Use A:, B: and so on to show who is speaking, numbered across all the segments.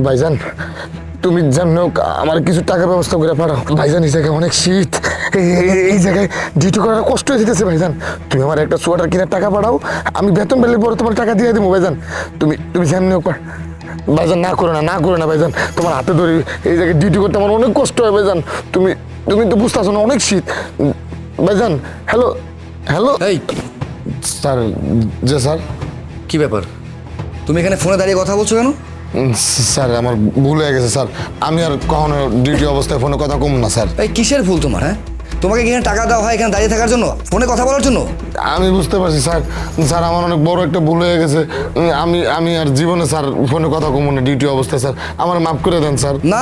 A: ভাইজান তুমি জানো আমার কিছু টাকার ব্যবস্থা করে পাঠাও ভাইজান। এই জায়গায় অনেক শীত, এই জায়গায় ডিউটি করার কষ্ট হয়ে যেতেছে ভাইজান। তুমি আমার একটা সোয়েটার কেনার টাকা পাঠাও, আমি বেতন পেলে পরে তোমার টাকা দিয়ে দেবো ভাইজান। তুমি জানো ভাইজান, না করো না, না করো না ভাইজান, তোমার হাতে ধরে এই জায়গায় ডিউটি করতে আমার অনেক কষ্ট হয় ভাইজান। তুমি তুমি তো বুঝতেছো না, অনেক শীত ভাইজান। হ্যালো হ্যালো
B: এই
A: স্যার। যে স্যার,
B: কি ব্যাপার, তুমি এখানে ফোনে দাঁড়িয়ে কথা বলছো কেন?
A: স্যার আমার ভুল হয়ে গেছে স্যার, আমি আর কখনো ডিউটি অবস্থায় ফোনে কথা কম না স্যার।
B: এই কিসের ভুল তোমার? হ্যাঁ, তোমাকে এখানে টাকা দেওয়া হয় এখানে দাঁড়িয়ে থাকার জন্য, ফোনে কথা বলার জন্য?
A: আমি বুঝতে পারছি স্যার, স্যার আমার অনেক বড় একটা ভুল হয়ে গেছে। আমি আর জীবনে স্যার ফোনে কথা কম না ডিউটি অবস্থায় স্যার, আমার মাফ করে দেন স্যার।
B: না,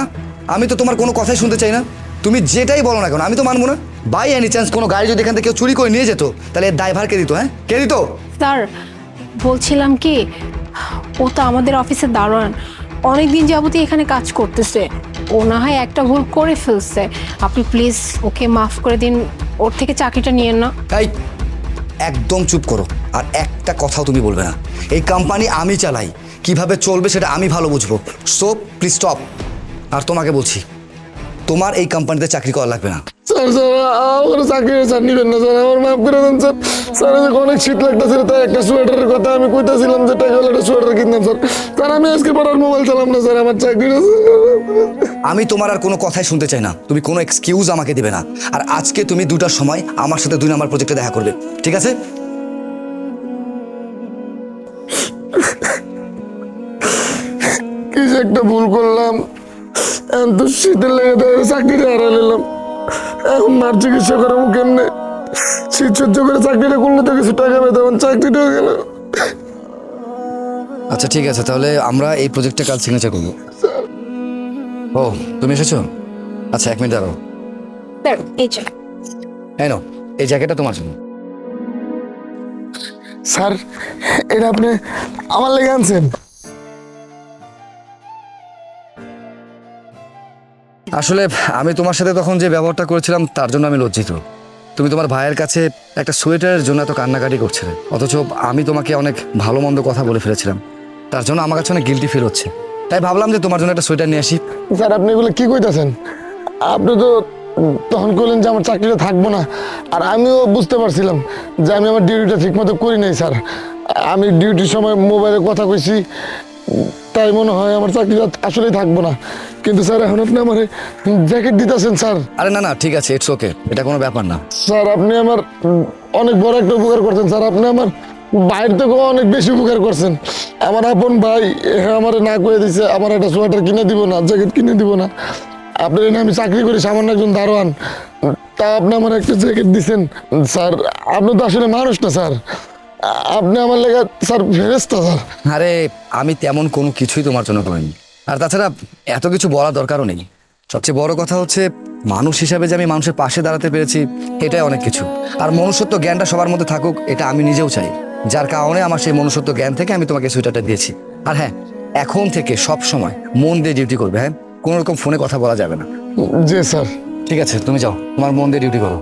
B: আমি তো তোমার কোনো কথাই শুনতে চাই না। তুমি যেটাই বলো না কেন আমি তো মানবো না। বাই এনি চান্স কোনো গাড়ি যদি এখান থেকে কেউ চুরি করে নিয়ে যেত, তাহলে এর দায়ভার কে দিত? হ্যাঁ, কে দিত?
C: স্যার বলছিলাম কি, ও তো আমাদের অফিসের দারোয়ান, অনেকদিন যাবতই এখানে কাজ করতেছে। ও না হয় একটা ভুল করে ফেলছে, আপনি প্লিজ ওকে মাফ করে দিন, ওর থেকে চাকরিটা নিয়েন না।
B: এই একদম চুপ করো, আর একটা কথাও তুমি বলবে না। এই কোম্পানি আমি চালাই, কিভাবে চলবে সেটা আমি ভালো বুঝবো। So please stop. আর তোমাকে বলছি, তোমার এই কোম্পানিতে চাকরি করা লাগবে না।
A: স্যার স্যার আমার চাকরি স্যার নিবেন না স্যার, আমার মাফ করে দেন স্যার। স্যার অনেক শীত লাগতেছে, তাই একটা সোয়েটারের কথা আমি কইতাছিলাম যে টাকা হলে একটা সোয়েটার কিনতাম স্যার। স্যার আমি আজকে পর আর মোবাইল চালাম না স্যার, আমার চাকরিটা।
B: আমি তোমার আর কোনো কথাই শুনতে চাই না, তুমি কোনো এক্সকিউজ আমাকে দিবে না। আর আজকে তুমি 2টার সময় আমার সাথে 2 নম্বর প্রজেক্টে দেখা করবে, ঠিক আছে?
A: কি যে একটা ভুল করলাম, এখন তো শীতের লেগে চাকরিটা হারা নিলাম। এখন মার চিকিৎসা করাবো কেমনে? শীত সহ্য করে চাকরিটা করলে তো কিছু টাকা পেতাম, চাকরিটাও গেল।
B: আচ্ছা ঠিক আছে, তাহলে আমরা এই প্রজেক্টে কাল সিগনেচার করবো। ও তুমি এসেছো? আচ্ছা 1 মিনিট দাঁড়াও।
C: স্যার এই যে
B: এই নাও, এই জ্যাকেটটা তোমার জন্য।
A: স্যার এটা আপনি আমার লেগে আনছেন?
B: আসলে আমি তোমার সাথে তখন যে ব্যবহারটা করেছিলাম তার জন্য আমি লজ্জিত। তুমি তোমার ভাইয়ের কাছে একটা সোয়েটারের জন্য এত কান্নাকাটি করছিলে, অথচ আমি তোমাকে অনেক ভালো মন্দ কথা বলে ফেলেছিলাম। তার জন্য আমার কাছে অনেক গিল্টি ফিল হচ্ছে। তাই ভাবলাম যে তোমার জন্য একটা সোয়েটার নিয়ে আসি।
A: স্যার আপনি এগুলো কি কইতাছেন? আপনি তো তখন বললেন যে আমার চাকরিটা থাকবো না, আর আমিও বুঝতে পারছিলাম যে আমি আমার ডিউটিটা ঠিক মতো করি নাই স্যার। আমি ডিউটির সময় মোবাইলে কথা কইছি, তাই মনে হয় আমার চাকরিটা আসলেই থাকবো না। কিন্তু স্যার এখন আপনি আমার জ্যাকেট দিতেছেন স্যার।
B: আরে না না, ঠিক আছে, ইটস ওকে, এটা কোনো ব্যাপার না।
A: স্যার আপনি আমার অনেক বড় একটা উপকার করছেন স্যার, আপনি আমার বাইরে থেকেও অনেক বেশি উপকার করছেন। আমার আপন ভাই আমার না কয়ে দিছে আমার একটা সোয়েটার কিনে দিব না, জ্যাকেট কিনে দিব না। আপনার এনে আমি চাকরি করি, সামান্য একজন দারোয়ান, তা আপনি আমার একটা জ্যাকেট দিচ্ছেন স্যার। আপনি তো আসলে মানুষ না স্যার, আপনি আমার লেগে স্যার ফেরেশতা স্যার।
B: আরে আমি তেমন কোনো কিছুই তোমার জন্য করিনি, আর তাছাড়া এত কিছু বলার দরকারও নেই। সবচেয়ে বড় কথা হচ্ছে মানুষ হিসাবে যে আমি মানুষের পাশে দাঁড়াতে পেরেছি, এটাই অনেক কিছু। আর মনুষ্যত্ব জ্ঞানটা সবার মধ্যে থাকুক, এটা আমি নিজেও চাই। যার কারণে আমার সেই মনুষ্যত্ব জ্ঞান থেকে আমি তোমাকে সোয়েটারটা দিয়েছি। আর হ্যাঁ, এখন থেকে সব সময় মন দিয়ে ডিউটি করবে। হ্যাঁ, কোনো রকম ফোনে কথা বলা যাবে না।
A: জি স্যার।
B: ঠিক আছে, তুমি যাও, তোমার মন দিয়ে ডিউটি করো।